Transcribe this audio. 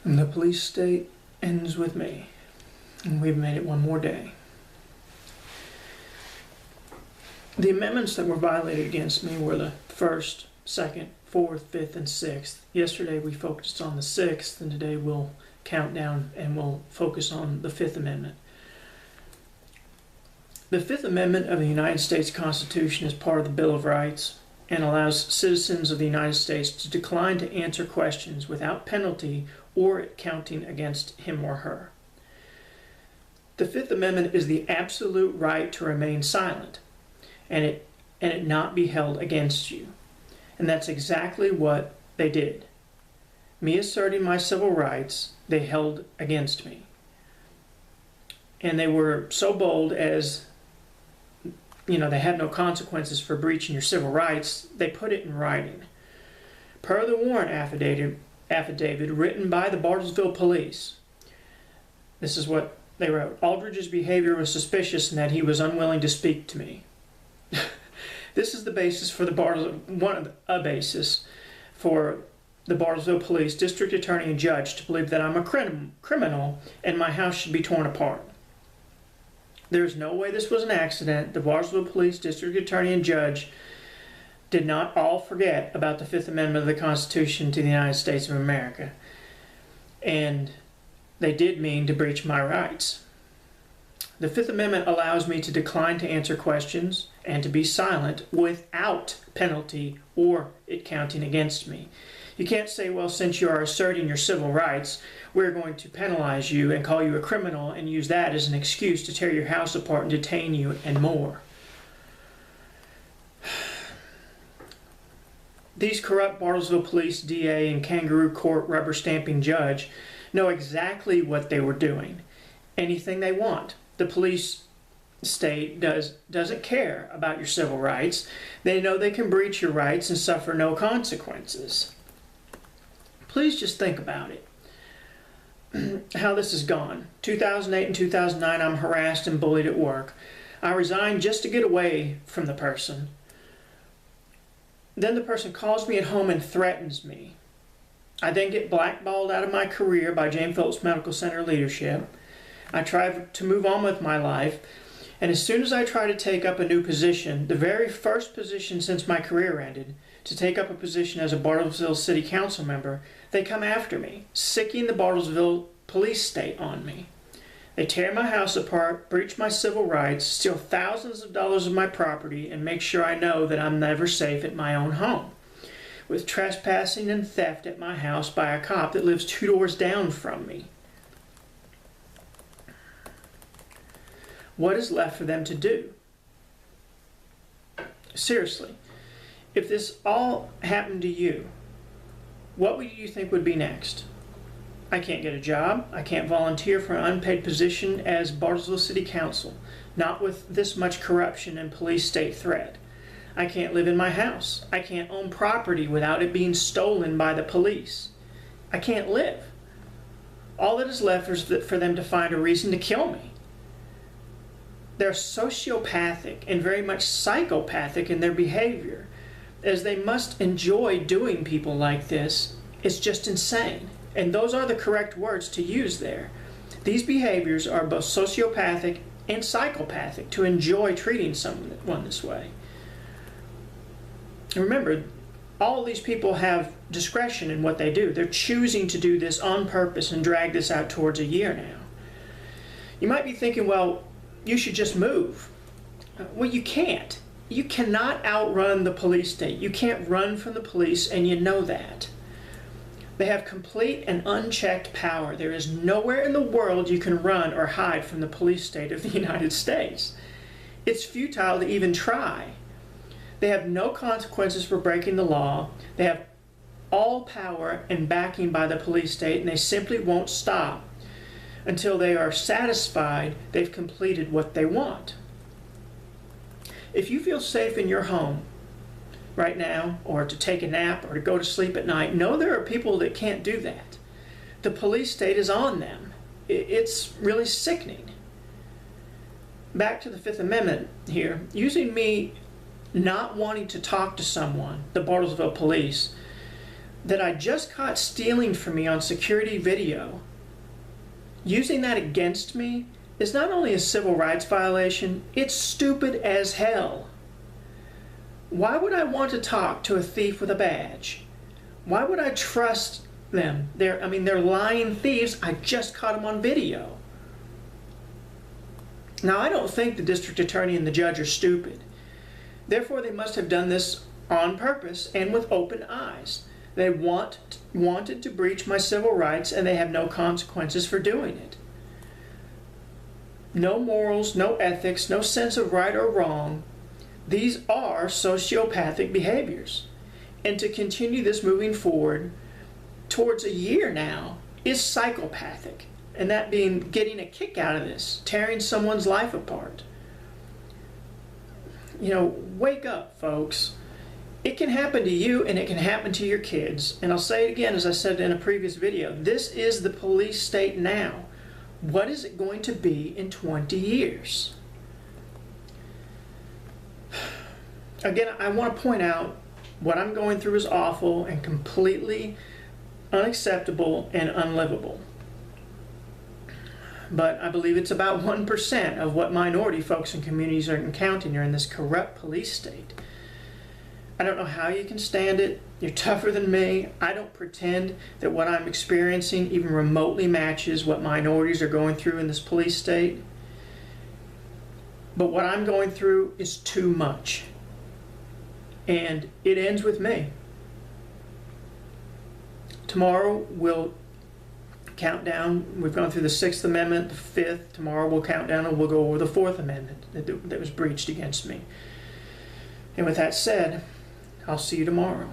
And the police state ends with me. And we've made it one more day. The amendments that were violated against me were the 1st, 2nd, 4th, 5th, and 6th. Yesterday we focused on the 6th, and today we'll count down and we'll focus on the 5th Amendment. The 5th Amendment of the United States Constitution is part of the Bill of Rights and allows citizens of the United States to decline to answer questions without penalty or it counting against him or her. The 5th Amendment is the absolute right to remain silent and it not be held against you. And that's exactly what they did. Me asserting my civil rights, they held against me. And they were so bold as, they had no consequences for breaching your civil rights, they put it in writing. Per the warrant affidavit written by the Bartlesville Police, this is what they wrote. Aldridge's behavior was suspicious in that he was unwilling to speak to me. This is the basis for a basis for the Bartlesville Police District Attorney and Judge to believe that I'm a criminal and my house should be torn apart. There's no way this was an accident. The Bartlesville Police District Attorney and Judge did not all forget about the 5th Amendment of the Constitution to the United States of America. And they did mean to breach my rights. The 5th Amendment allows me to decline to answer questions and to be silent without penalty or it counting against me. You can't say, well, since you are asserting your civil rights, we're going to penalize you and call you a criminal and use that as an excuse to tear your house apart and detain you and more. These corrupt Bartlesville Police DA and kangaroo court rubber stamping judge know exactly what they were doing. Anything they want. The police state doesn't care about your civil rights. They know they can breach your rights and suffer no consequences. Please just think about it. How this has gone. 2008 and 2009, I'm harassed and bullied at work. I resigned just to get away from the person. Then the person calls me at home and threatens me. I then get blackballed out of my career by James Phillips Medical Center leadership. I try to move on with my life, and as soon as I try to take up a new position, the very first position since my career ended, to take up a position as a Bartlesville City Council member, they come after me, sicking the Bartlesville Police State on me. They tear my house apart, breach my civil rights, steal thousands of dollars of my property, and make sure I know that I'm never safe at my own home, with trespassing and theft at my house by a cop that lives 2 doors down from me. What is left for them to do? Seriously, if this all happened to you, what would you think would be next? I can't get a job. I can't volunteer for an unpaid position as Bartlesville City Council, not with this much corruption and police state threat. I can't live in my house. I can't own property without it being stolen by the police. I can't live. All that is left is for them to find a reason to kill me. They're sociopathic and very much psychopathic in their behavior, as they must enjoy doing people like this. It's just insane. And those are the correct words to use there. These behaviors are both sociopathic and psychopathic, to enjoy treating someone this way. And remember, all of these people have discretion in what they do. They're choosing to do this on purpose and drag this out towards a year now. You might be thinking, well, you should just move. Well, you can't. You cannot outrun the police state. You can't run from the police, and you know that. They have complete and unchecked power. There is nowhere in the world you can run or hide from the police state of the United States. It's futile to even try. They have no consequences for breaking the law. They have all power and backing by the police state, and they simply won't stop until they are satisfied they've completed what they want. If you feel safe in your home right now, or to take a nap, or to go to sleep at night, know there are people that can't do that. The police state is on them. It's really sickening. Back to the 5th Amendment here. Using me not wanting to talk to someone, the Bartlesville Police, that I just caught stealing from me on security video, using that against me is not only a civil rights violation, it's stupid as hell. Why would I want to talk to a thief with a badge? Why would I trust them? They're lying thieves. I just caught them on video. Now, I don't think the district attorney and the judge are stupid. Therefore, they must have done this on purpose and with open eyes. They wanted to breach my civil rights, and they have no consequences for doing it. No morals, no ethics, no sense of right or wrong. These are sociopathic behaviors. And to continue this moving forward towards a year now is psychopathic. And that being getting a kick out of this, tearing someone's life apart. You know, wake up, folks. It can happen to you and it can happen to your kids. And I'll say it again, as I said in a previous video, this is the police state now. What is it going to be in 20 years? Again, I want to point out what I'm going through is awful and completely unacceptable and unlivable. But I believe it's about 1% of what minority folks and communities are encountering in this corrupt police state. I don't know how you can stand it. You're tougher than me. I don't pretend that what I'm experiencing even remotely matches what minorities are going through in this police state. But what I'm going through is too much. And it ends with me. Tomorrow we'll count down. We've gone through the 6th Amendment, the 5th. Tomorrow we'll count down and we'll go over the 4th Amendment that was breached against me. And with that said, I'll see you tomorrow.